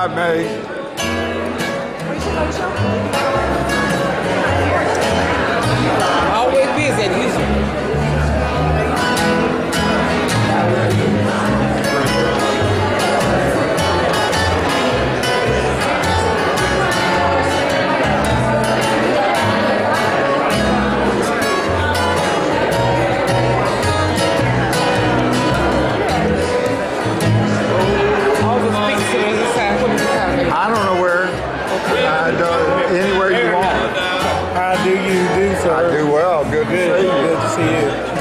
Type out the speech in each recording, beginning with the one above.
I may. Always busy as usual. I don't know where. Anywhere you want. How do you do, sir? I do well. Good to see you. Good to see you.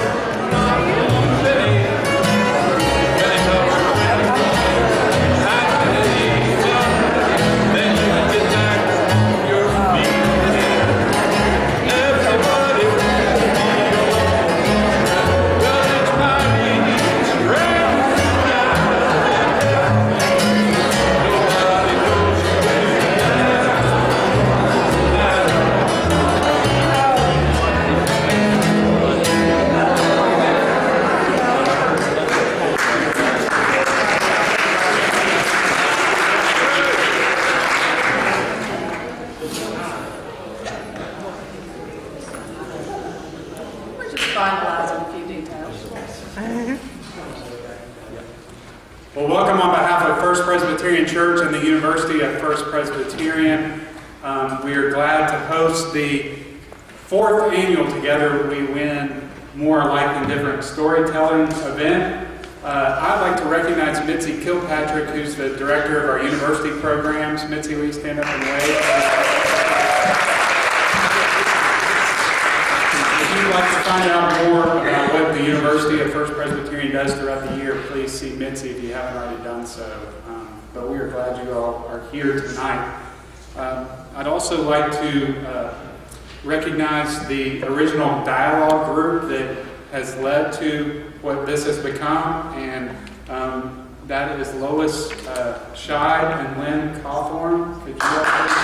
Well, welcome on behalf of First Presbyterian Church and the University of First Presbyterian. We are glad to host the 4th annual Together We Win More Alike Than Different storytelling event. I'd like to recognize Mitzi Kilpatrick, who's the director of our university programs. Mitzi, will you stand up and wave? If you'd like to find out more about what the University of First Presbyterian does throughout the year, please see Mitzi if you haven't already done so. But we are glad you all are here tonight. I'd also like to recognize the original dialogue group that has led to what this has become, and that is Lois Scheib and Lynn Cawthorn. Could you all please?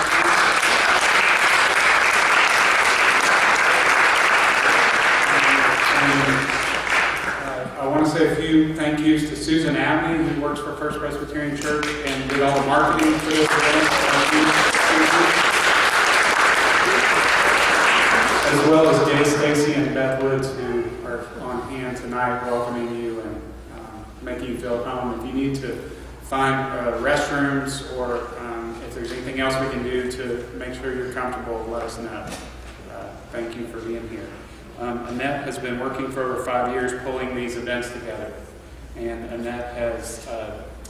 I want to say a few thank yous to Susan Abney, who works for First Presbyterian Church and did all the marketing for this event, as well as Jay Stacy and Beth Woods, who are on hand tonight welcoming you and making you feel at home. If you need to find restrooms or if there's anything else we can do to make sure you're comfortable, let us know. Thank you for being here. Annette has been working for over 5 years pulling these events together. And Annette has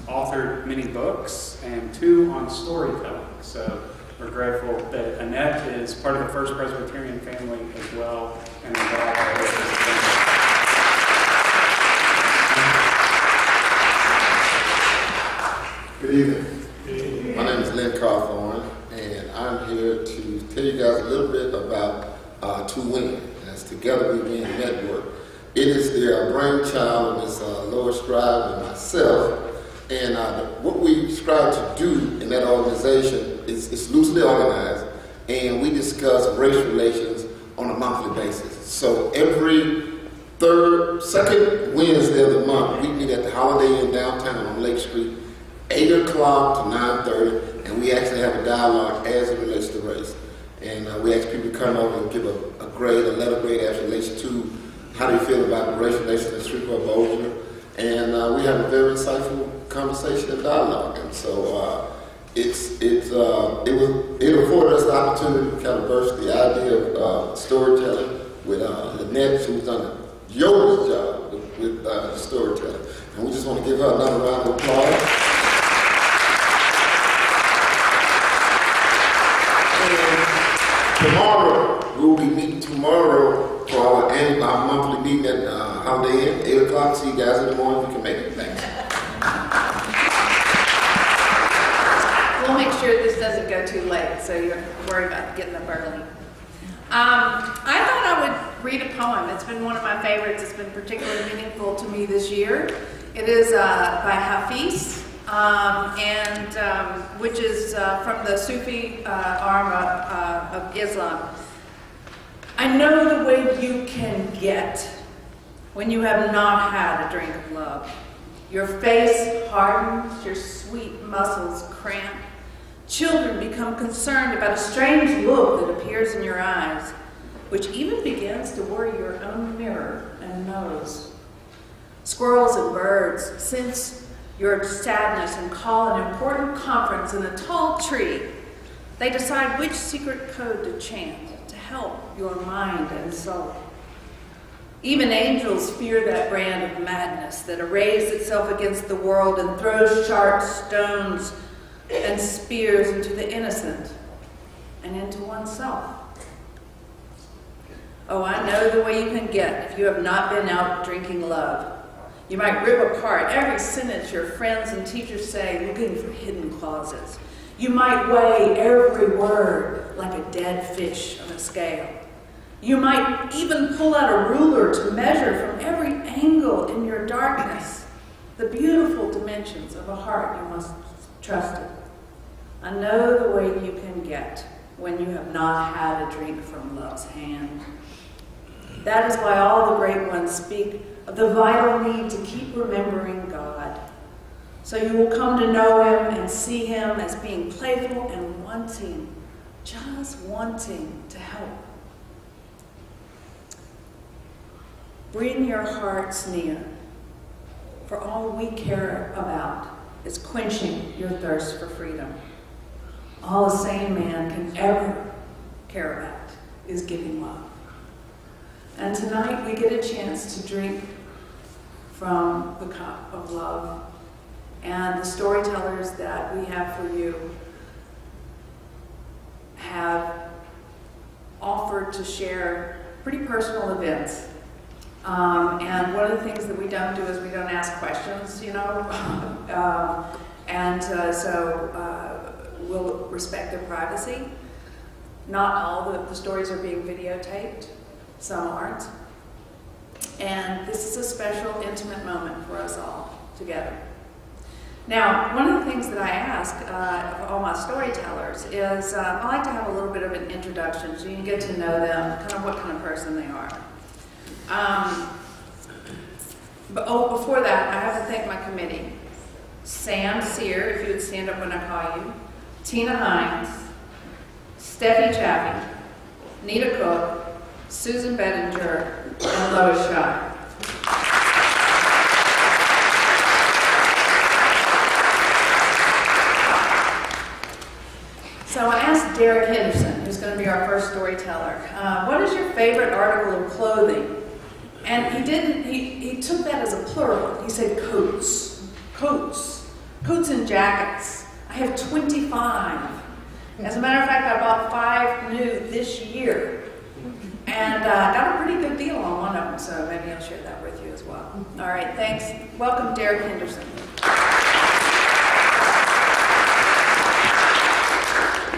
authored many books and 2 on storytelling. So we're grateful that Annette is part of the First Presbyterian family as well. And Good evening. My name is Lynn Cawthorn, and I'm here to tell you guys a little bit about To Win. Together We Win Network. It is their brainchild of Ms. Lois Scheib and myself. And what we strive to do in that organization is loosely organized, and we discuss race relations on a monthly basis. So every second Wednesday of the month, we meet at the Holiday Inn downtown on Lake Street, 8 o'clock to 9:30, and we actually have a dialogue as it relates to race. And we ask people to come over and give a grade, a letter grade as it relates to how they feel about race relations in Shreveport, Bossier. And we have a very insightful conversation and dialogue. And so it afforded us the opportunity to kind of burst the idea of storytelling with Annette, who's done a yoga's job with storytelling. And we just want to give her another round of applause. Tomorrow, we will be meeting tomorrow for our monthly meeting at Holiday Inn, 8 o'clock. See you guys in the morning if you can make it. Thanks. We'll make sure this doesn't go too late, so you're worried about getting up early. I thought I would read a poem. It's been one of my favorites. It's been particularly meaningful to me this year. It is by Hafiz. Which is from the Sufi arm of Islam. I know the way you can get when you have not had a drink of love. Your face hardens, your sweet muscles cramp. Children become concerned about a strange look that appears in your eyes, which even begins to worry your own mirror and nose. Squirrels and birds sense your sadness and call an important conference in a tall tree. They decide which secret code to chant to help your mind and soul. Even angels fear that brand of madness that arrays itself against the world and throws sharp stones and spears into the innocent and into oneself. Oh, I know the way you can get if you have not been out drinking love. You might rip apart every sentence your friends and teachers say, looking for hidden clauses. You might weigh every word like a dead fish on a scale. You might even pull out a ruler to measure from every angle in your darkness the beautiful dimensions of a heart you must trust in. I know the way you can get when you have not had a drink from love's hand. That is why all the great ones speak of the vital need to keep remembering God. So you will come to know him and see him as being playful and wanting, just wanting to help. Bring your hearts near, for all we care about is quenching your thirst for freedom. All a sane man can ever care about is giving love. And tonight we get a chance to drink from the cup of love. And the storytellers that we have for you have offered to share pretty personal events. And one of the things that we don't do is we don't ask questions, you know. So we'll respect their privacy. Not all the stories are being videotaped. Some aren't. And this is a special, intimate moment for us all together. Now, one of the things that I ask of all my storytellers is I like to have a little bit of an introduction so you can get to know them, kind of what kind of person they are. Before that, I have to thank my committee. Sam Scere, if you would stand up when I call you. Tena Hines. Steffi Chaffee. Nita Cook. Susan Bettinger. And Lois Scheib. So I asked Derek Henderson, who's going to be our first storyteller, what is your favorite article of clothing? And he took that as a plural. He said coats. Coats. Coats and jackets. I have 25. As a matter of fact, I bought 5 new this year. And got a pretty good deal on one of them, so maybe I'll share that with you as well. All right, thanks. Welcome, Derek Henderson.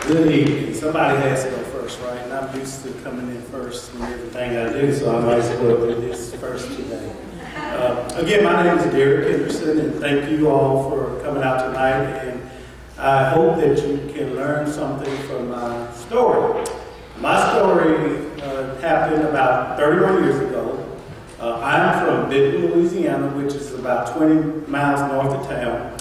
Good evening. Somebody has to go first, right? And I'm used to coming in first in everything I do, so I might as well do this first today. Again, my name is Derek Henderson, and thank you all for coming out tonight. And I hope that you can learn something from my story. My story happened about 31 years ago. I'm from Benton, Louisiana, which is about 20 miles north of town.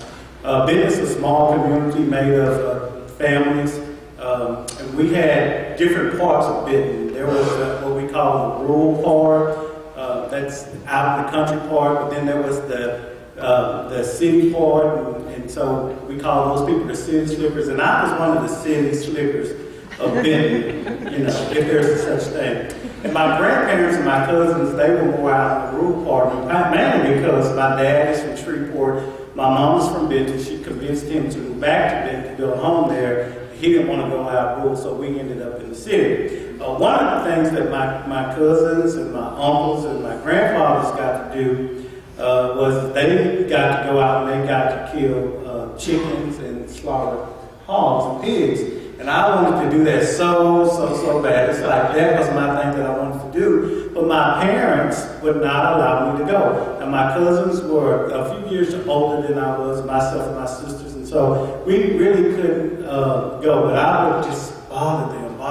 Benton is a small community made of families. And we had different parts of Benton. There was what we call the rural part, that's out in the country part, but then there was the city part, and so we call those people the city slickers, and I was one of the city slickers of Benton, you know, if there's such thing. And my grandparents and my cousins, they were more out in the rural part, mainly because my dad is from Shreveport, my mom is from Benton. She convinced him to move back to Benton to build a home there. He didn't want to go out rural, so we ended up in the city. One of the things that my cousins and my uncles and my grandfathers got to do was they got to go out and they got to kill chickens and slaughter hogs and pigs. And I wanted to do that so bad. It's like that was my thing that I wanted to do. But my parents would not allow me to go. And my cousins were a few years older than I was, myself and my sisters. And so we really couldn't go. But I would just bother them. I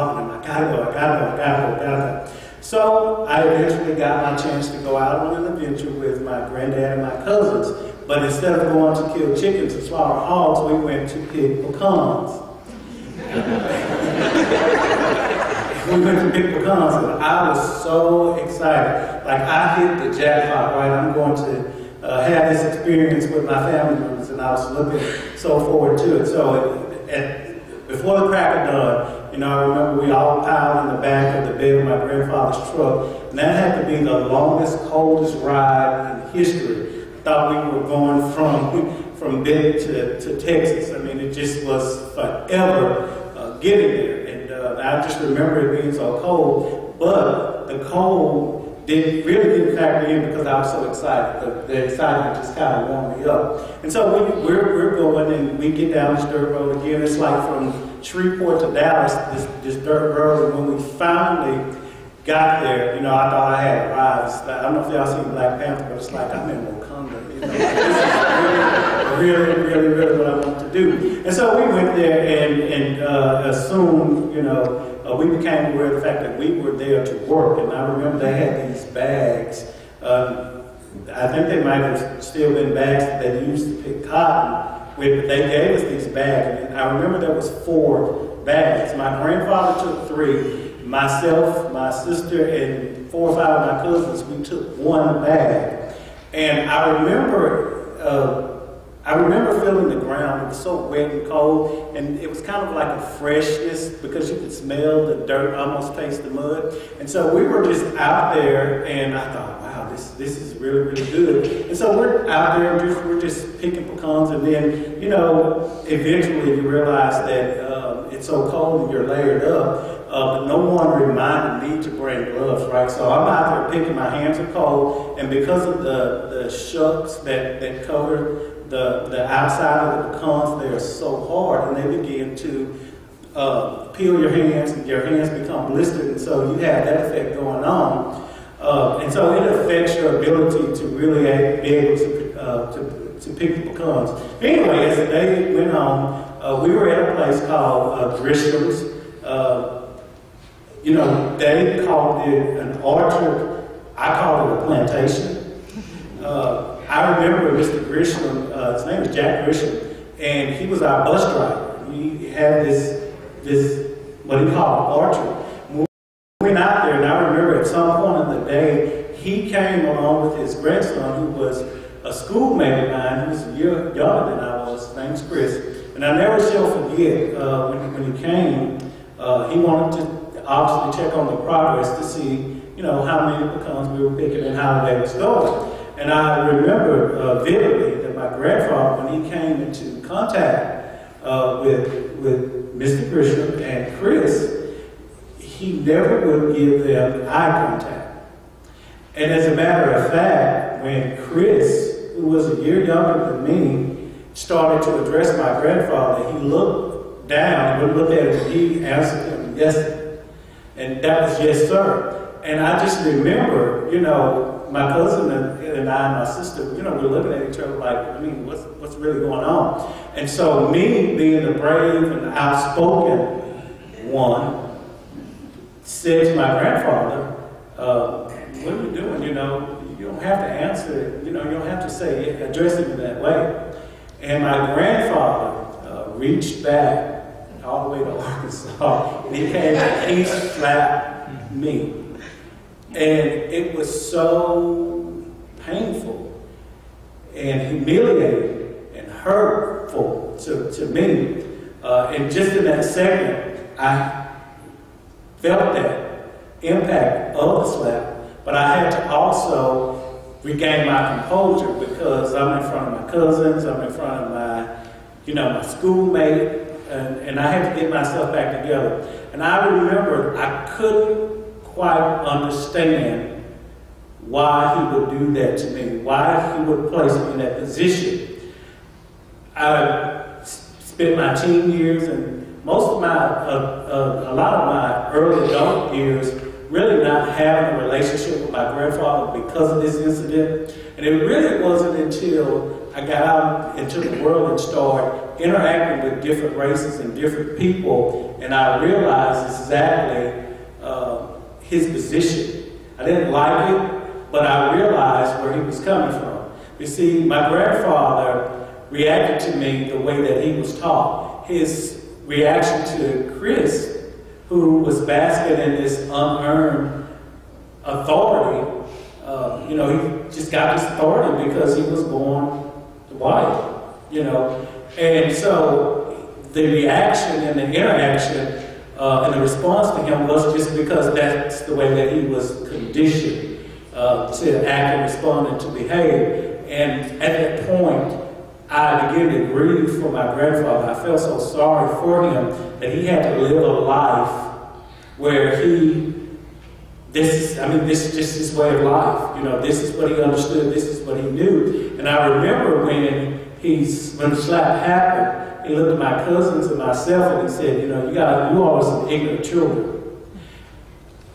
gotta go. So I eventually got my chance to go out on an adventure with my granddad and my cousins. But instead of going to kill chickens and slaughter hogs, we went to pick pecans. We went to pick pecans, and I was so excited. Like, I hit the jackpot, right? I'm going to have this experience with my family members, and I was looking so forward to it. So before the crack of dawn, you know, I remember we all piled in the back of the bed of my grandfather's truck, and that had to be the longest, coldest ride in history. I thought we were going from Betty to Texas. I mean, it just was forever getting there. And I just remember it being so cold, but the cold didn't factor in because I was so excited. The excitement just kind of warmed me up. And so we're going, and we get down this dirt road again. It's like from Shreveport to Dallas, this dirt road. And when we finally got there, you know, I thought I had arrived. I don't know if y'all seen Black Panther, but it's like I'm in Wakanda. You know, this is really what I want to do. And so we went there, and assumed, you know, we became aware of the fact that we were there to work. And I remember they had these bags. I think they might have still been bags that they used to pick cotton with, but they gave us these bags. And I remember there was 4 bags. My grandfather took 3. Myself, my sister, and 4 or 5 of my cousins, we took 1 bag. And I remember feeling the ground. It was so wet and cold, and it was kind of like a freshness because you could smell the dirt, almost taste the mud. And so we were just out there, and I thought, wow, this is really good. And so we're out there, we're just picking pecans, and then, you know, eventually you realize that it's so cold and you're layered up. But no one reminded me to bring gloves, right? So I'm out there picking, my hands are cold, and because of the shucks that cover the outside of the pecans, they are so hard, and they begin to peel your hands, and your hands become blistered, and so you have that effect going on. And so it affects your ability to really be able to pick the pecans. Anyway, as the day went on, we were at a place called Grisham's. You know, they called it an orchard. I called it a plantation. I remember Mr. Grisham, his name is Jack Grisham, and he was our bus driver. He had this what he called orchard. When we went out there, and I remember at some point in the day, he came along with his grandson, who was a schoolmate of mine, who was a year younger than I was. His name's Chris. And I never shall forget when he came, he wanted to obviously check on the progress to see, you know, how many pecans we were picking and how the day was going. And I remember vividly that my grandfather, when he came into contact with Mr. Grisham and Chris, he never would give them eye contact. And as a matter of fact, when Chris, who was a year younger than me, started to address my grandfather, he looked down, he would look at him, and he answered him, yes, and that was yes, sir. And I just remember, you know, my cousin and I and my sister, you know, we're looking at each other like, I mean, what's really going on? And so me, being the brave and outspoken one, said to my grandfather, what are you doing? You know, you don't have to answer, you know, you don't have to say, address it in that way. And my grandfather reached back all the way to Arkansas, and he came and he slapped me. And it was so painful and humiliating and hurtful to me. And just in that second, I felt that impact of the slap, but I had to also regain my composure because I'm in front of my cousins, I'm in front of my, you know, my schoolmate, and I had to get myself back together. And I remember I couldn't quite understand why he would do that to me, why he would place me in that position. I spent my teen years and most of my, a lot of my early adult years really not having a relationship with my grandfather because of this incident. And it really wasn't until I got out into the world and started interacting with different races and different people, and I realized exactly his position. I didn't like it, but I realized where he was coming from. You see, my grandfather reacted to me the way that he was taught. His reaction to Chris, who was basking in this unearned authority, you know, he just got this authority because he was born white, you know. And so the reaction and the interaction and the response to him was just because that's the way that he was conditioned to act and respond and to behave. And at that point, I began to grieve for my grandfather. I felt so sorry for him that he had to live a life where this is just his way of life. You know, this is what he understood, this is what he knew. And I remember when the slap happened, he looked at my cousins and myself and he said, you know, you all are some ignorant children.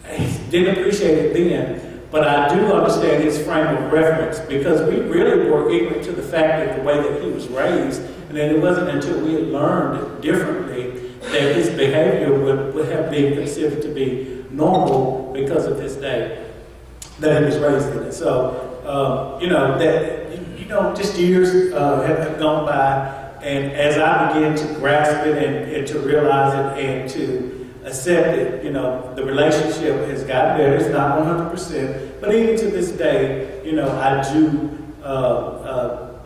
I didn't appreciate it then, but I do understand his frame of reference because we really were ignorant to the fact that the way that he was raised, and then it wasn't until we had learned differently that his behavior would have been considered to be normal because of his day that he was raised in it. So, just years have gone by, and as I began to grasp it and to realize it and to accept it, you know, the relationship has gotten better. It's not 100%, but even to this day, you know, I do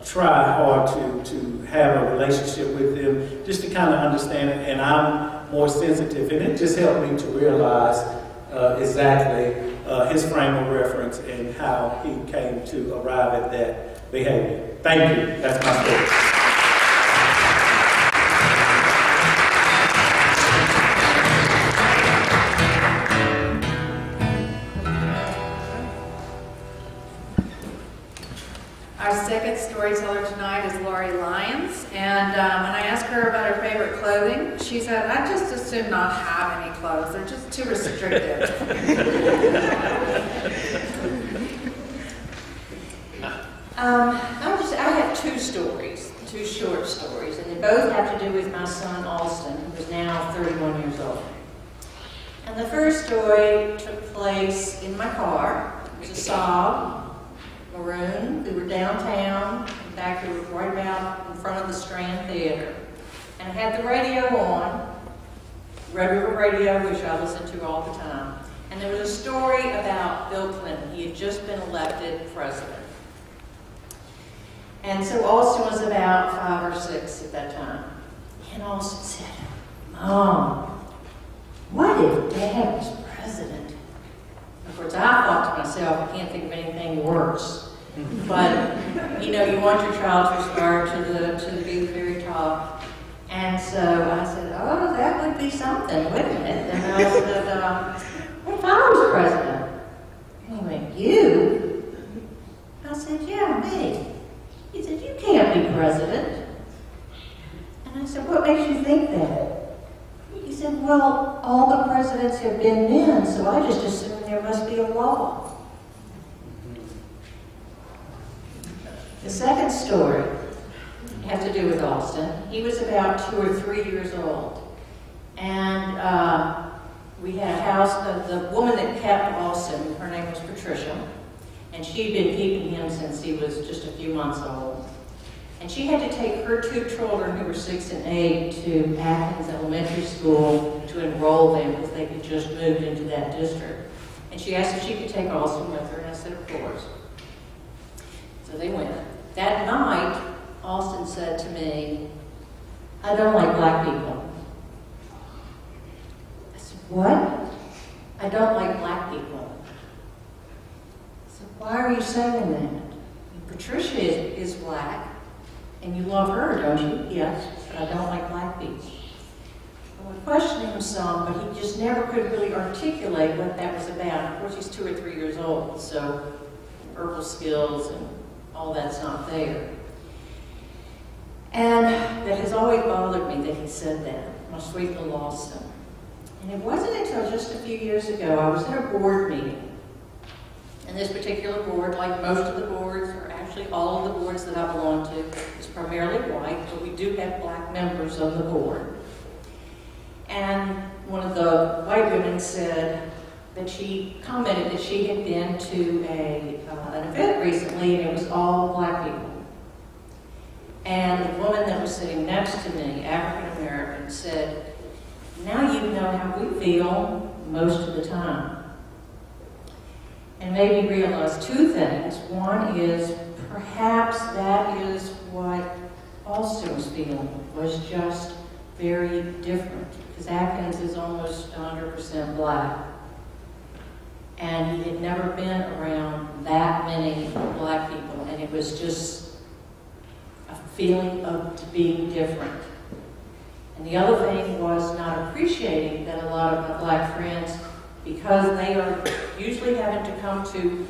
try hard to have a relationship with him just to kind of understand it, and I'm more sensitive, and it just helped me to realize exactly his frame of reference and how he came to arrive at that behavior. Thank you. That's my story. Our second storyteller tonight is Lori Lyons, and when I asked her about her favorite clothing, she said, I just assume not have any clothes. They're just too restrictive. I have two short stories, and they both have to do with my son Alston, who is now 31 years old. And the first story took place in my car. It was a Saab, maroon. We were downtown. In fact, we were right about in front of the Strand Theater. And I had the radio on, Red River Radio, which I listen to all the time. And there was a story about Bill Clinton. He had just been elected president. And so Alston was about 5 or 6 at that time. And Alston said, Mom, what if Dad was president? Of course, I thought to myself, I can't think of anything worse. But, you know, you want your child to aspire to be the very top. And so I said, oh, that would be something, wouldn't it? And I said, what if I was president? And he went, you? I said, yeah, me. He said, you can't be president. And I said, what makes you think that? He said, well, all the presidents have been men, so I just assumed there must be a law. The second story has to do with Alston. He was about 2 or 3 years old. And we had a house, the woman that kept Alston, her name was Patricia, and she'd been keeping him since he was just a few months old. And she had to take her 2 children who were 6 and 8 to Athens Elementary School to enroll them because they had just moved into that district. And she asked if she could take Alston with her, and I said, of course. So they went. That night, Alston said to me, I don't like black people. I said, what? I don't like black people. I said, why are you saying that? Patricia is black, and you love her, don't you? Yes, but I don't like black people. I would question him some, but he just never could really articulate what that was about. Of course, he's 2 or 3 years old, so verbal skills and all that's not there. And that has always bothered me that he said that, my sweet little Alston. And it wasn't until just a few years ago, I was in a board meeting. And this particular board, like most of the boards, or actually all of the boards that I belong to, is primarily white, but we do have black members of the board. And one of the white women said, that she commented that she had been to an event recently, and it was all black people. And the woman that was sitting next to me, African American, said, "Now you know how we feel most of the time." And made me realize two things. One is perhaps that is what Austin was feeling, was just very different. Because Atkins is almost 100% black. And he had never been around that many black people, and it was just a feeling of being different. And the other thing was not appreciating that a lot of my black friends, because they are usually having to come to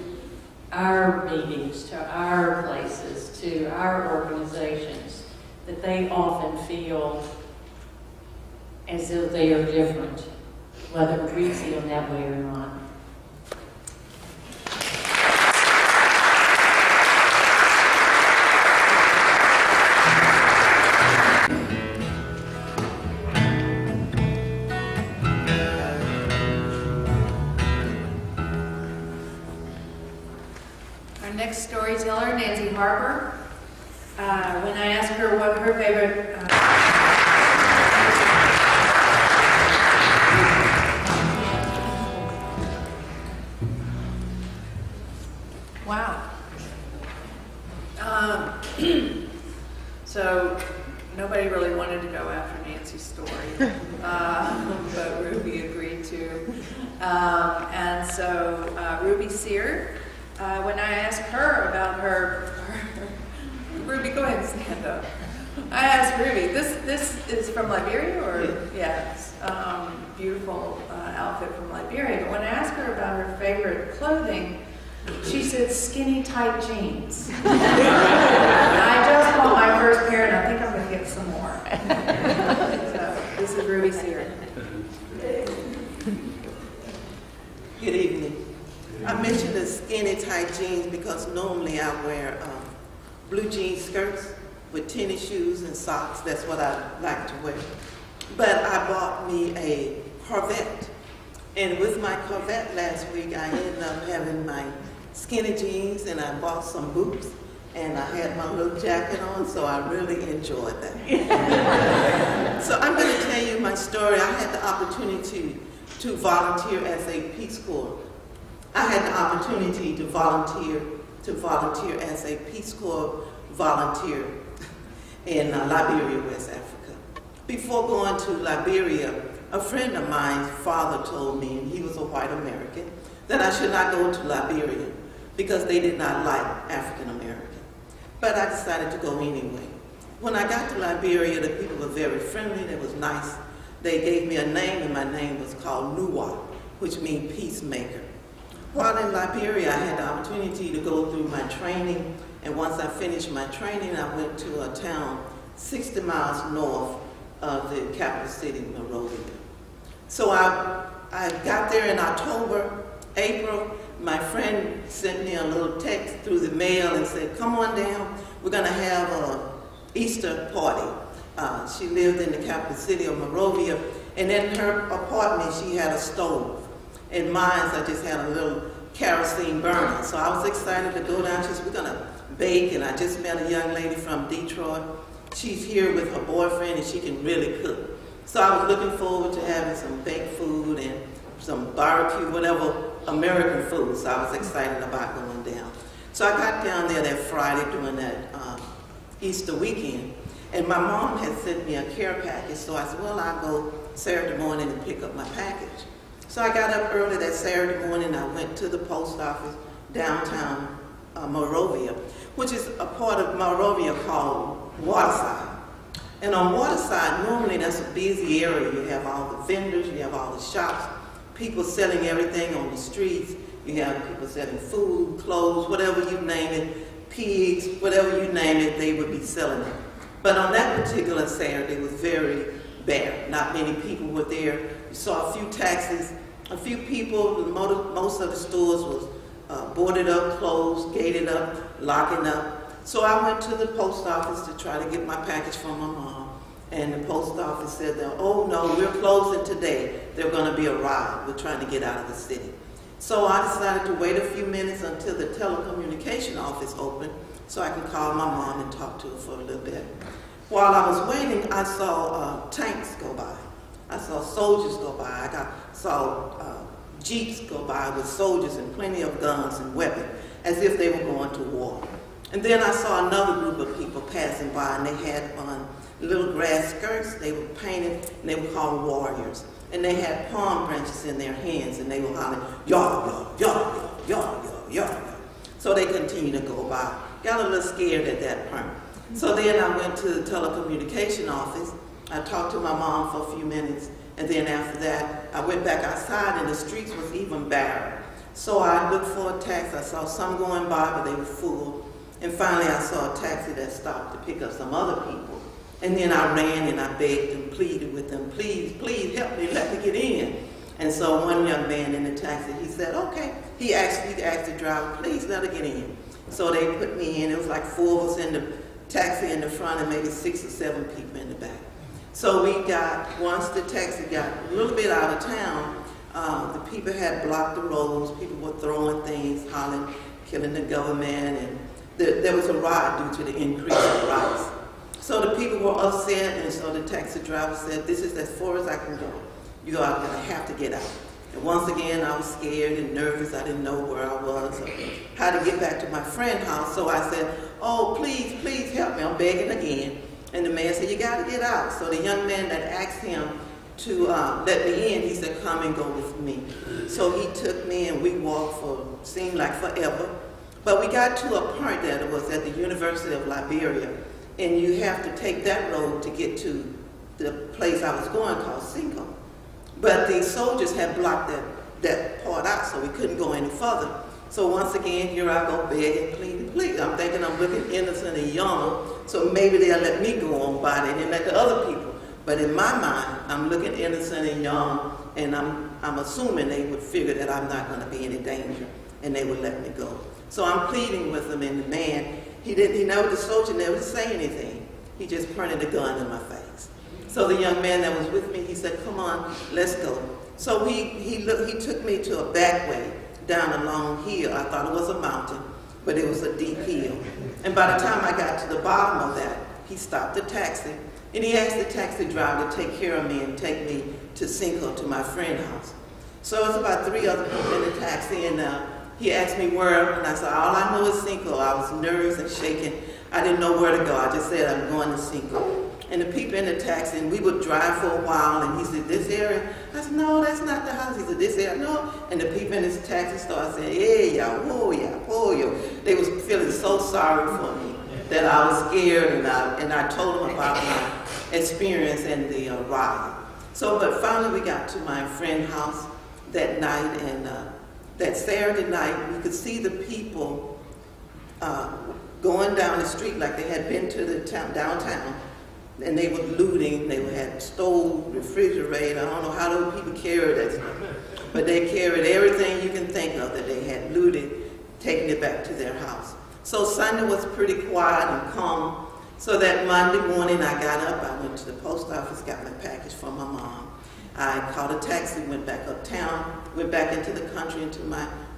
our meetings, to our places, to our organizations, that they often feel as though they are different, whether we see them that way or not. Next storyteller, Nancy Harper. When I asked her what her favorite wow. So nobody really wanted to go after Nancy's story, but Rubie agreed to. And so Rubie Scere. When I asked her about her Rubie, go ahead and stand up. I asked Rubie, this is from Liberia, or yes, beautiful outfit from Liberia. But when I asked her about her favorite clothing, she said skinny tight jeans. I just bought my first pair, and I think I'm going to get some more. So this is Rubie Scere. Good evening. I mentioned the skinny tight jeans because normally I wear blue jean skirts with tennis shoes and socks. That's what I like to wear. But I bought me a Corvette. And with my Corvette last week, I ended up having my skinny jeans, and I bought some boots, and I had my little jacket on, so I really enjoyed that. So I'm going to tell you my story. I had the opportunity to volunteer as a Peace Corps. I had the opportunity to volunteer as a Peace Corps volunteer in Liberia, West Africa. Before going to Liberia, a friend of mine's father told me, and he was a white American, that I should not go to Liberia because they did not like African American. But I decided to go anyway. When I got to Liberia, the people were very friendly, they was nice. They gave me a name, and my name was called Nuwa, which means peacemaker. While in Liberia, I had the opportunity to go through my training, and once I finished my training, I went to a town 60 miles north of the capital city, Monrovia. So I got there in October, April. My friend sent me a little text through the mail and said, "Come on down, we're gonna have an Easter party." She lived in the capital city of Monrovia, and in her apartment, she had a stove. In mine, I just had a little kerosene burner. So I was excited to go down. She said, "We're gonna bake," and I just met a young lady from Detroit. She's here with her boyfriend, and she can really cook. So I was looking forward to having some baked food and some barbecue, whatever American food. So I was excited about going down. So I got down there that Friday during that Easter weekend, and my mom had sent me a care package. So I said, well, I'll go Saturday morning and pick up my package. So I got up early that Saturday morning. I went to the post office downtown Monrovia, which is a part of Monrovia called Waterside. And on Waterside, normally that's a busy area. You have all the vendors, you have all the shops, people selling everything on the streets. You have people selling food, clothes, whatever you name it, pigs, whatever you name it, they would be selling it. But on that particular Saturday, it was very bare. Not many people were there. You saw a few taxis, a few people. Most of the stores was boarded up, closed, gated up, locking up. So I went to the post office to try to get my package from my mom. And the post office said that, oh no, we're closing today. There's going to be a riot. We're trying to get out of the city. So I decided to wait a few minutes until the telecommunication office opened so I can call my mom and talk to her for a little bit. While I was waiting, I saw tanks go by. I saw soldiers go by. I saw jeeps go by with soldiers and plenty of guns and weapons, as if they were going to war. And then I saw another group of people passing by, and they had on little grass skirts. They were painted, and they were called warriors. And they had palm branches in their hands, and they were hollering, yah, yah, yah, yah, yah, yah, yah. So they continued to go by. Got a little scared at that point. So then I went to the telecommunication office. I talked to my mom for a few minutes, and then after that, I went back outside, and the streets was even barren. So I looked for a taxi. I saw some going by, but they were full. And finally, I saw a taxi that stopped to pick up some other people. And then I ran and I begged and pleaded with them, please, please help me, let me get in. And so one young man in the taxi, he said, okay. He asked the driver, please let her get in. So they put me in. It was like 4 of us in the taxi in the front and maybe 6 or 7 people in the back. So once the taxi got a little bit out of town, the people had blocked the roads. People were throwing things, hollering, killing the government, and there was a riot due to the increase in rights. So the people were upset, and so the taxi driver said, this is as far as I can go. You are going to have to get out. And once again, I was scared and nervous. I didn't know where I was or how to get back to my friend's house. So I said, oh, please, please help me. I'm begging again. And the man said, you got to get out. So the young man that asked him to let me in, he said, come and go with me. So he took me, and we walked for, seemed like forever. But we got to a point that was at the University of Liberia, and you have to take that road to get to the place I was going called Cinco. But the soldiers had blocked that part out, so we couldn't go any further. So once again, here I go begging, pleading, pleading. I'm thinking I'm looking innocent and young, so maybe they'll let me go on by. They didn't let the other people. But in my mind, I'm looking innocent and young, and I'm assuming they would figure that I'm not going to be in any danger, and they would let me go. So I'm pleading with them, and the man, the soldier never say anything. He just pointed a gun in my face. So the young man that was with me, he said, come on, let's go. So he took me to a back way down a long hill. I thought it was a mountain, but it was a deep hill. And by the time I got to the bottom of that, he stopped the taxi, and he asked the taxi driver to take care of me and take me to Cinco, to my friend's house. So it was about 3 other people in the taxi, and he asked me where, and I said, all I know is Cinco. I was nervous and shaking. I didn't know where to go. I just said, I'm going to Cinco. And the people in the taxi, and we would drive for a while, and he said, this area? I said, no, that's not the house. He said, this area? No. And the people in this taxi started saying, hey, yeah, whoa, yeah, whoa, yo. They was feeling so sorry for me that I was scared, and I told them about my experience in the riot. So, but finally we got to my friend's house that night, and that Saturday night, we could see the people going down the street like they had been to the downtown, and they were looting. They had stole refrigerator. I don't know how those people carried that stuff, but they carried everything you can think of that they had looted, taking it back to their house. So Sunday was pretty quiet and calm. So that Monday morning I got up, I went to the post office, got my package from my mom. I caught a taxi, went back uptown, went back into the country,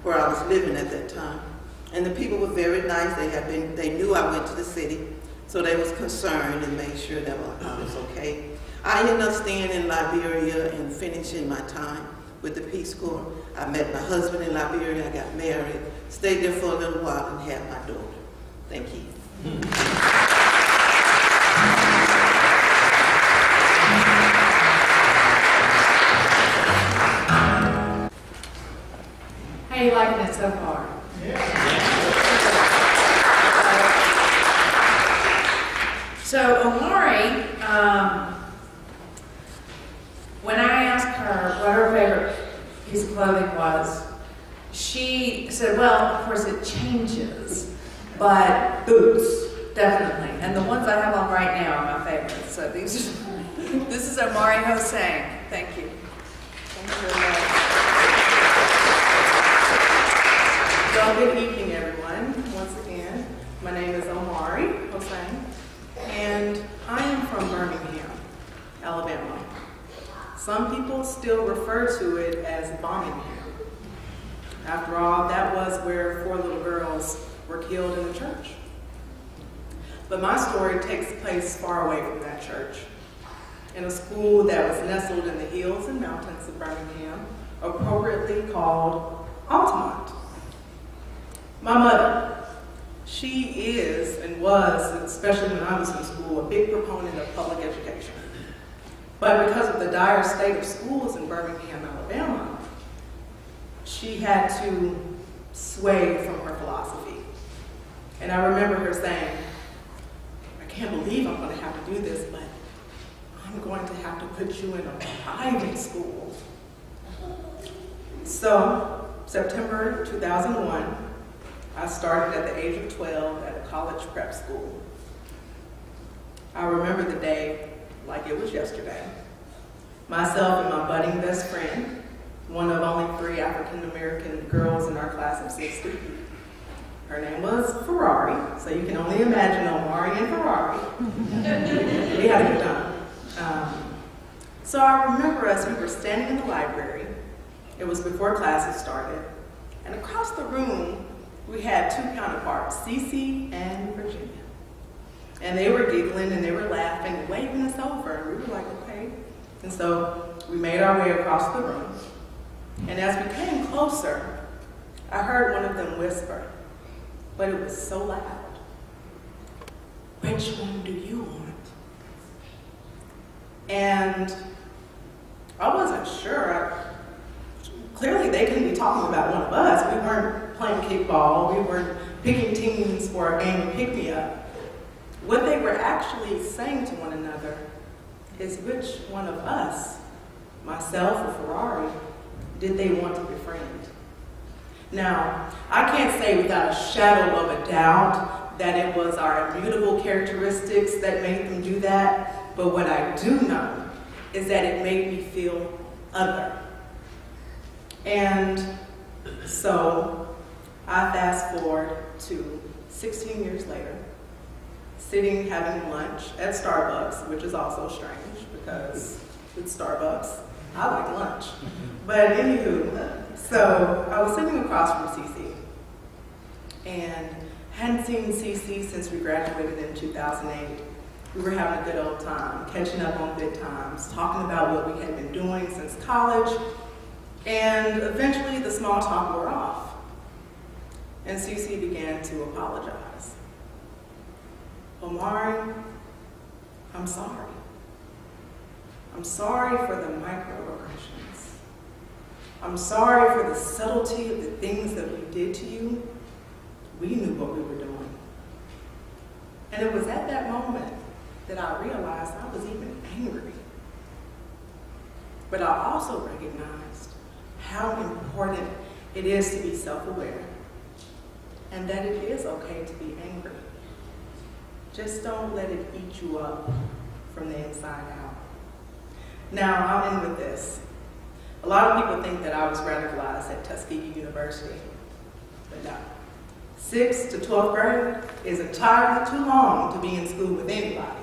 where I was living at that time. And the people were very nice. They knew I went to the city, so they was concerned and made sure that I was okay. I ended up staying in Liberia and finishing my time with the Peace Corps. I met my husband in Liberia. I got married, stayed there for a little while, and had my daughter. Thank you. How you liking it so far? So Omari, when I asked her what her favorite piece of clothing was, she said, well, of course it changes, but boots, definitely. And the ones I have on right now are my favorites. So this is Omari Hosang. Thank you. Thank you very much. Well, good evening, everyone. Once again, my name is Omari Hosang, and I am from Birmingham. Some people still refer to it as Birmingham. After all, that was where 4 little girls were killed in the church. But my story takes place far away from that church, in a school that was nestled in the hills and mountains of Birmingham, appropriately called Altamont. My mother, she is and was, especially when I was in school, a big proponent of public education. But because of the dire state of schools in Birmingham, Alabama, she had to sway from her philosophy. And I remember her saying, I can't believe I'm going to have to do this, but I'm going to have to put you in a private school. So, September 2001, I started at the age of 12 at a college prep school. I remember the day like it was yesterday. Myself and my budding best friend, one of only 3 African-American girls in our class of 60. Her name was Ferrari, so you can only imagine Omari and Ferrari. We had a good time. So I remember as we were standing in the library, it was before classes started, and across the room, we had 2 counterparts, Cece and Virginia. And they were giggling and they were laughing and waving us over, and we were like, okay. And so we made our way across the room. And as we came closer, I heard one of them whisper, but it was so loud. Which one do you want? And I wasn't sure. Clearly they couldn't be talking about one of us. We weren't playing kickball. We weren't picking teams for a game of pick-me-up. What they were actually saying to one another is which one of us, myself or Ferrari, did they want to befriend? Now, I can't say without a shadow of a doubt that it was our immutable characteristics that made them do that, but what I do know is that it made me feel other. And so I fast forward to 16 years later, sitting having lunch at Starbucks, which is also strange because it's Starbucks. I like lunch. But anywho, so I was sitting across from Cece and hadn't seen Cece since we graduated in 2008. We were having a good old time, catching up on good times, talking about what we had been doing since college, and eventually the small talk wore off. And Cece began to apologize. Omari, I'm sorry. I'm sorry for the microaggressions. I'm sorry for the subtlety of the things that we did to you. We knew what we were doing. And it was at that moment that I realized I was even angry. But I also recognized how important it is to be self-aware and that it is okay to be angry. Just don't let it eat you up from the inside out. Now, I'll end with this. A lot of people think that I was radicalized at Tuskegee University, but no. 6th to 12th grade is entirely too long to be in school with anybody.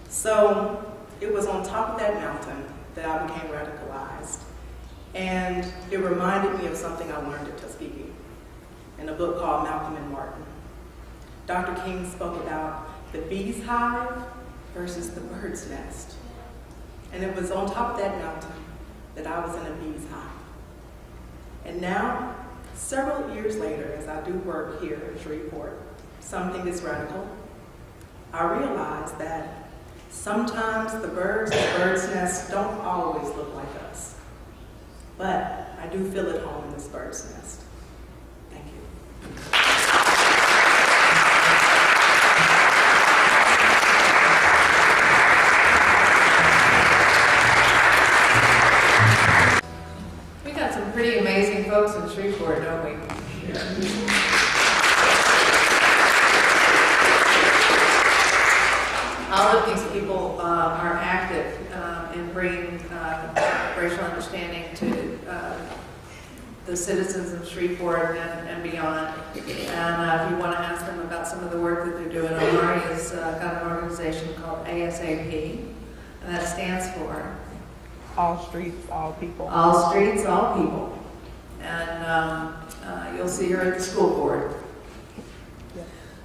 So it was on top of that mountain that I became radicalized. And it reminded me of something I learned at Tuskegee in a book called Malcolm and Martin. Dr. King spoke about the bee's hive versus the bird's nest. And it was on top of that mountain that I was in a bee's hive. And now, several years later, as I do work here in Shreveport, something is radical. I realize that sometimes the birds in the bird's nest don't always look like us. But I do feel at home in this bird's nest. Thank you. Pretty amazing folks in Shreveport, don't we? All of these people are active in bringing racial understanding to the citizens of Shreveport and beyond. And if you want to ask them about some of the work that they're doing, Omari has got an organization called ASAP, And that stands for? All streets, all people. All streets, all people. And you'll see her at the school board.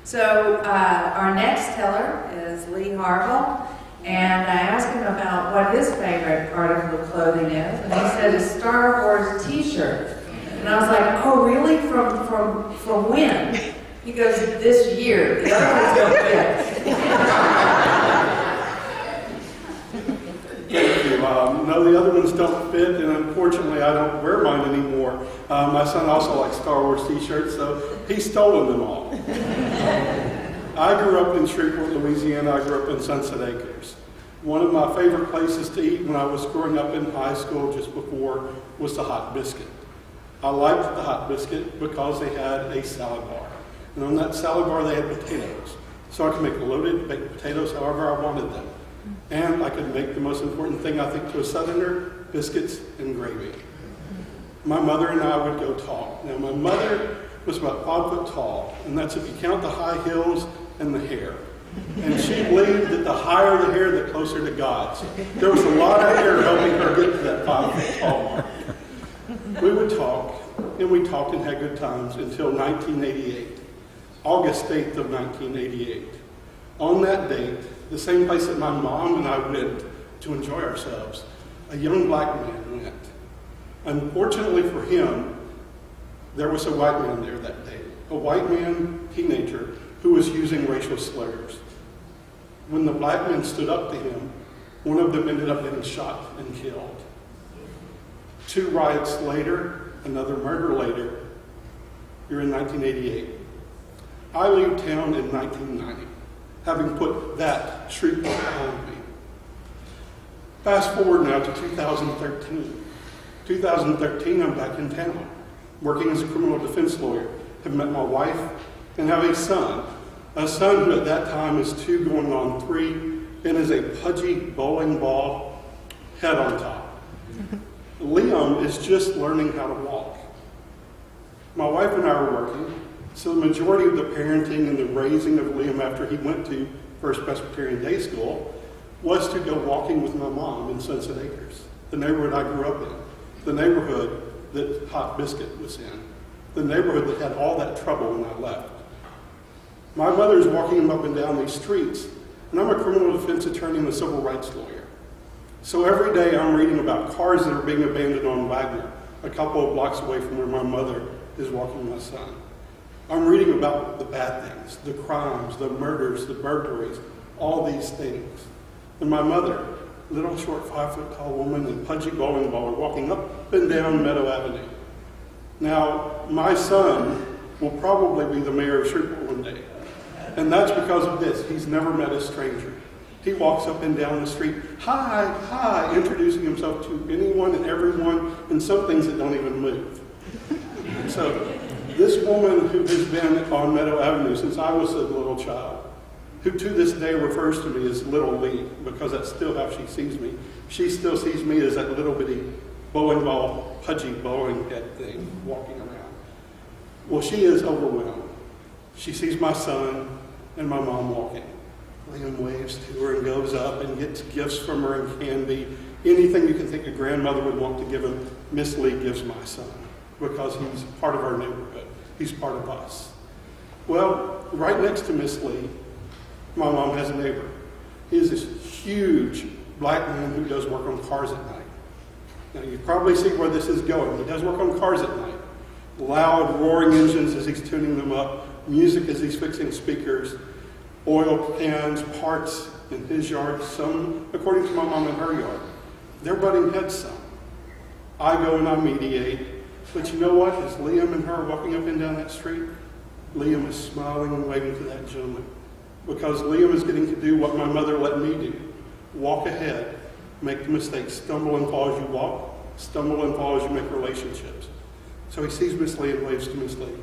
So our next teller is Lee Harville. And I asked him about what his favorite article of clothing is. And he said a Star Wars t-shirt. And I was like, oh, really? From when? He goes, this year. The other ones don't fit. Thank you. No, the other ones don't fit, and unfortunately I don't wear mine anymore. My son also likes Star Wars t-shirts, so he's stolen them all. I grew up in Shreveport, Louisiana. I grew up in Sunset Acres. One of my favorite places to eat when I was growing up in high school just before was the Hot Biscuit. I liked the Hot Biscuit because they had a salad bar. And on that salad bar they had potatoes. So I could make loaded baked potatoes however I wanted them. And I could make the most important thing, I think, to a Southerner, biscuits and gravy. My mother and I would go talk. Now, my mother was about 5 foot tall, and that's if you count the high heels and the hair. And she believed that the higher the hair, the closer to God. So there was a lot of hair helping her get to that 5 foot tall mark. We would talk, and we talked and had good times until 1988, August 8th of 1988. On that date, the same place that my mom and I went to enjoy ourselves, a young black man went. Unfortunately for him, there was a white man there that day, a white man, teenager, who was using racial slurs. When the black men stood up to him, one of them ended up getting shot and killed. 2 riots later, another murder later, you're in 1988. I leave town in 1990. Having put that Shreveport behind me. Fast forward now to 2013. 2013, I'm back in town, working as a criminal defense lawyer. Have met my wife and have a son who at that time is 2 going on 3 and is a pudgy bowling ball, head on top. Liam is just learning how to walk. My wife and I are working. So the majority of the parenting and the raising of Liam after he went to First Presbyterian Day School was to go walking with my mom in Sunset Acres, the neighborhood I grew up in, the neighborhood that Hot Biscuit was in, the neighborhood that had all that trouble when I left. My mother's walking him up and down these streets, and I'm a criminal defense attorney and a civil rights lawyer. So every day I'm reading about cars that are being abandoned on Wagner, a couple of blocks away from where my mother is walking my son. I'm reading about the bad things, the crimes, the murders, the burglaries, all these things. And my mother, little short 5 foot tall woman in pudgy bowling ball, walking up and down Meadow Avenue. Now, my son will probably be the mayor of Shreveport one day. And that's because of this. He's never met a stranger. He walks up and down the street, hi, hi, introducing himself to anyone and everyone, and some things that don't even move. So, this woman who has been on Meadow Avenue since I was a little child, who to this day refers to me as Little Lee, because that's still how she sees me. She still sees me as that little bitty bowling ball, pudgy bowling head thing walking around. Well, she is overwhelmed. She sees my son and my mom walking. Liam waves to her and goes up and gets gifts from her and candy. Anything you can think a grandmother would want to give him, Miss Lee gives my son, because he's part of our neighborhood. He's part of us. Well, right next to Miss Lee, my mom has a neighbor. He is this huge black man who does work on cars at night. Now, you probably see where this is going. He does work on cars at night. Loud, roaring engines as he's tuning them up, music as he's fixing speakers, oil cans, parts in his yard, some, according to my mom, in her yard. They're butting heads some. I go and I mediate. But you know what? As Liam and her walking up and down that street, Liam is smiling and waving to that gentleman. Because Liam is getting to do what my mother let me do. Walk ahead, make the mistakes, stumble and fall as you walk, stumble and fall as you make relationships. So he sees Miss Lee and waves to Miss Lee.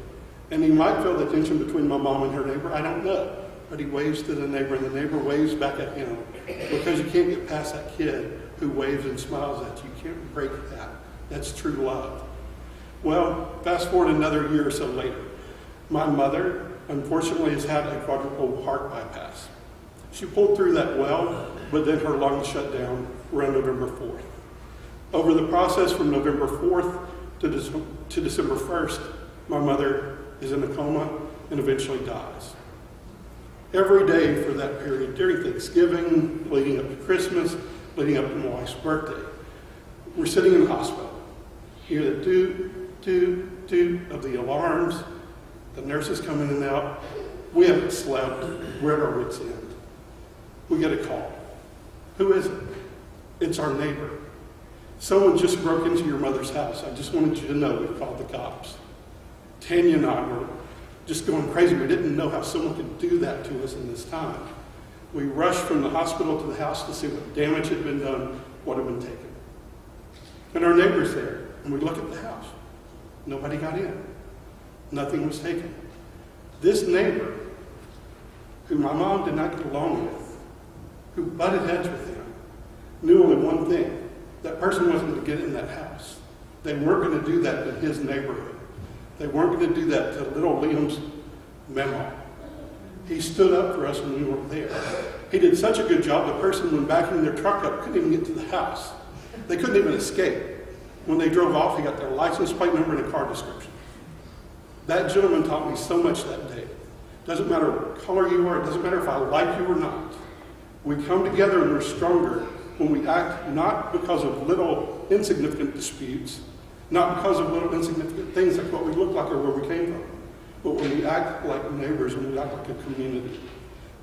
And he might feel the tension between my mom and her neighbor, I don't know. But he waves to the neighbor and the neighbor waves back at him. Because you can't get past that kid who waves and smiles at you. You can't break that. That's true love. Well, fast forward another year or so later. My mother, unfortunately, has had a quadruple heart bypass. She pulled through that well, but then her lungs shut down around November 4th. Over the process from November 4th to December 1st, my mother is in a coma and eventually dies. Every day for that period, during Thanksgiving, leading up to Christmas, leading up to my wife's birthday, we're sitting in the hospital. You hear the doot, doot, doot of the alarms, the nurses come in and out. We haven't slept, we're at our wits' end. We get a call. Who is it? It's our neighbor. Someone just broke into your mother's house. I just wanted you to know we called the cops. Tanya and I were just going crazy. We didn't know how someone could do that to us in this time. We rushed from the hospital to the house to see what damage had been done, what had been taken. And our neighbor's there, and we look at the house. Nobody got in. Nothing was taken. This neighbor, who my mom did not get along with, who butted heads with him, knew only one thing. That person wasn't going to get in that house. They weren't going to do that in his neighborhood. They weren't going to do that to little Liam's memo. He stood up for us when we weren't there. He did such a good job, the person, when backing their truck up, couldn't even get to the house. They couldn't even escape. When they drove off, he got their license plate number and a car description. That gentleman taught me so much that day. Doesn't matter what color you are, it doesn't matter if I like you or not. We come together and we're stronger when we act not because of little insignificant disputes, not because of little insignificant things like what we look like or where we came from, but when we act like neighbors, when we act like a community.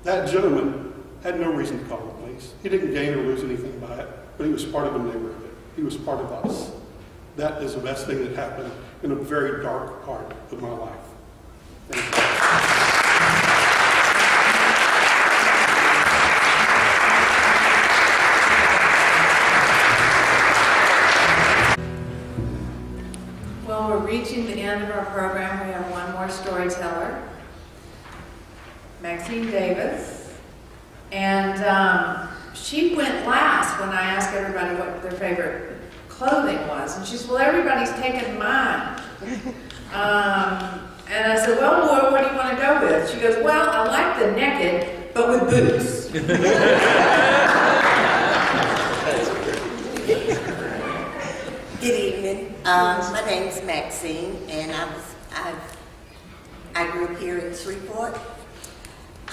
That gentleman had no reason to call the police. He didn't gain or lose anything by it, but he was part of a neighborhood. He was part of us. That is the best thing that happened in a very dark part of my life. Thank you. Well, we're reaching the end of our program. We have one more storyteller, Maxine Davis. And she went last when I asked everybody what their favorite clothing was. And she said, well, everybody's taken mine. And I said, well, what do you want to go with? She goes, well, I like the naked, but with boots. Good evening. My name's Maxine, and I grew up here in Shreveport.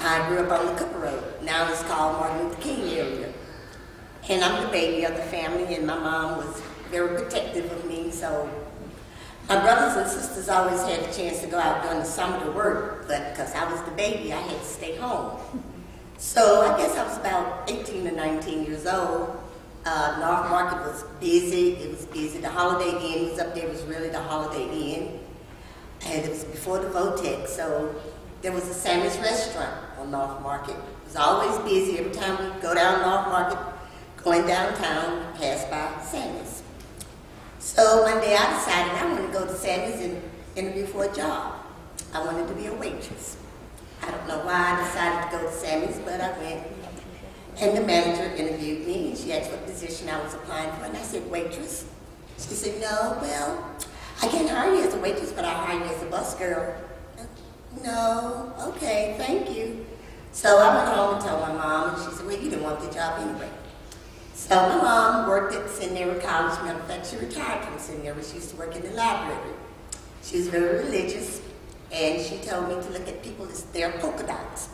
I grew up on the Cooper Road. Now it's called Martin Luther King area. And I'm the baby of the family, and my mom was very protective of me, so my brothers and sisters always had a chance to go out during the summer to work, but because I was the baby, I had to stay home. So I guess I was about 18 or 19 years old. North Market was busy. It was busy. The Holiday Inn was up there. It was really the Holiday Inn. And it was before the Votex, so there was a Sammy's restaurant on North Market. It was always busy. Every time we go down North Market, going downtown, we pass by Sammy's. So one day I decided I wanted to go to Sammy's and interview for a job. I wanted to be a waitress. I don't know why I decided to go to Sammy's, but I went. And the manager interviewed me, and she asked what position I was applying for, and I said, waitress. She said, no, well, I can't hire you as a waitress, but I'll hire you as a bus girl. No, okay, thank you. So I went home and told my mom, and she said, well, you didn't want the job anyway. So my mom worked at Seminary College. Matter of fact, she retired from Seminary. She used to work in the library. She was very religious, and she told me to look at people as their polka dots.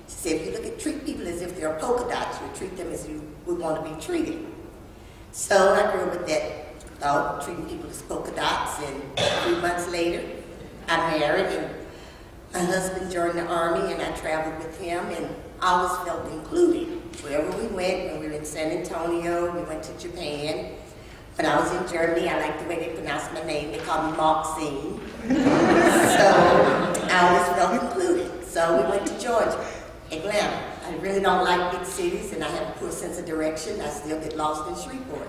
She said, if you treat people as if they're polka dots, you treat them as you would want to be treated. So I grew up with that thought, treating people as polka dots, and a few months later, I married, and my husband joined the Army, and I traveled with him, and I always felt included. Wherever we went, when we were in San Antonio, we went to Japan. When I was in Germany, I liked the way they pronounced my name. They called me Maxine. So I always felt included. So we went to Georgia. Atlanta. I really don't like big cities, and I have a poor sense of direction. I still get lost in Shreveport.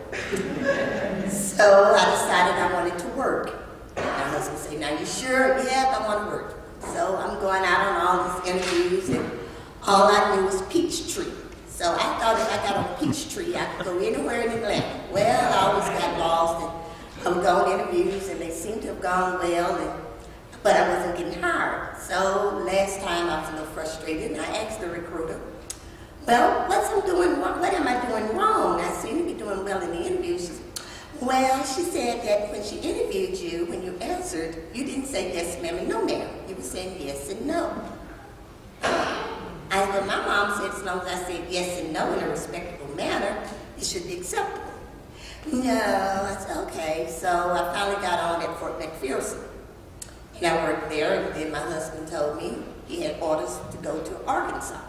So I decided I wanted to work. My husband said, now you sure? Yeah, I want to work. So I'm going out on all these interviews, and all I knew was Peachtree. So I thought if I got on Peachtree, I could go anywhere in Atlanta. Well, I always got lost, and I would go on interviews, and they seemed to have gone well, but I wasn't getting hired. So last time I was a little frustrated, and I asked the recruiter, Well, what am I doing wrong? I seem to be doing well in the interview. Well, she said that when she interviewed you, when you answered, you didn't say yes ma'am and no ma'am. You were saying yes and no. Well, my mom said as long as I said yes and no in a respectable manner, it should be acceptable. No, I said, okay. So I finally got on at Fort McPherson. And I worked there, and then my husband told me he had orders to go to Arkansas.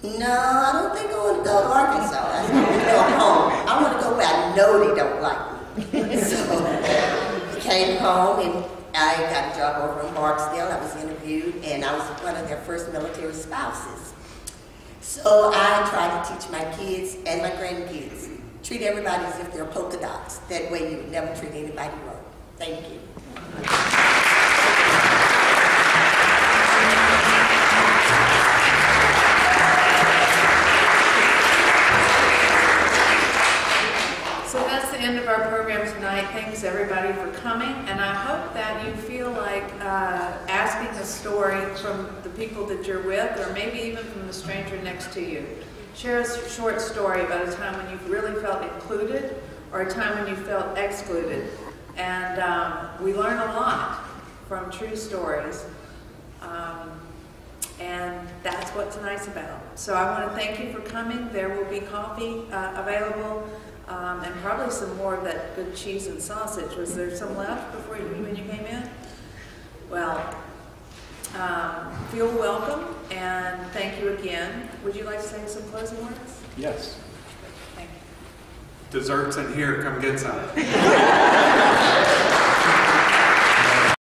No, I don't think I want to go to Arkansas. I want to go home. I want to go where I know they don't like me. So I came home, and I got a job over in Barksdale. I was interviewed, and I was one of their first military spouses. So I try to teach my kids and my grandkids, treat everybody as if they're polka dots. That way you would never treat anybody wrong. Thank you. So that's the end of our program tonight. Thanks everybody for coming, and I hope that you feel like asking a story from the people that you're with, or maybe even from the stranger next to you. Share a short story about a time when you really felt included or a time when you felt excluded. And we learn a lot from true stories. And that's what tonight's about. So I want to thank you for coming. There will be coffee available, and probably some more of that good cheese and sausage. Was there some left before when you came in? Well, feel welcome, and thank you again. Would you like to say some closing words? Yes. Thank you. Desserts in here. Come get some.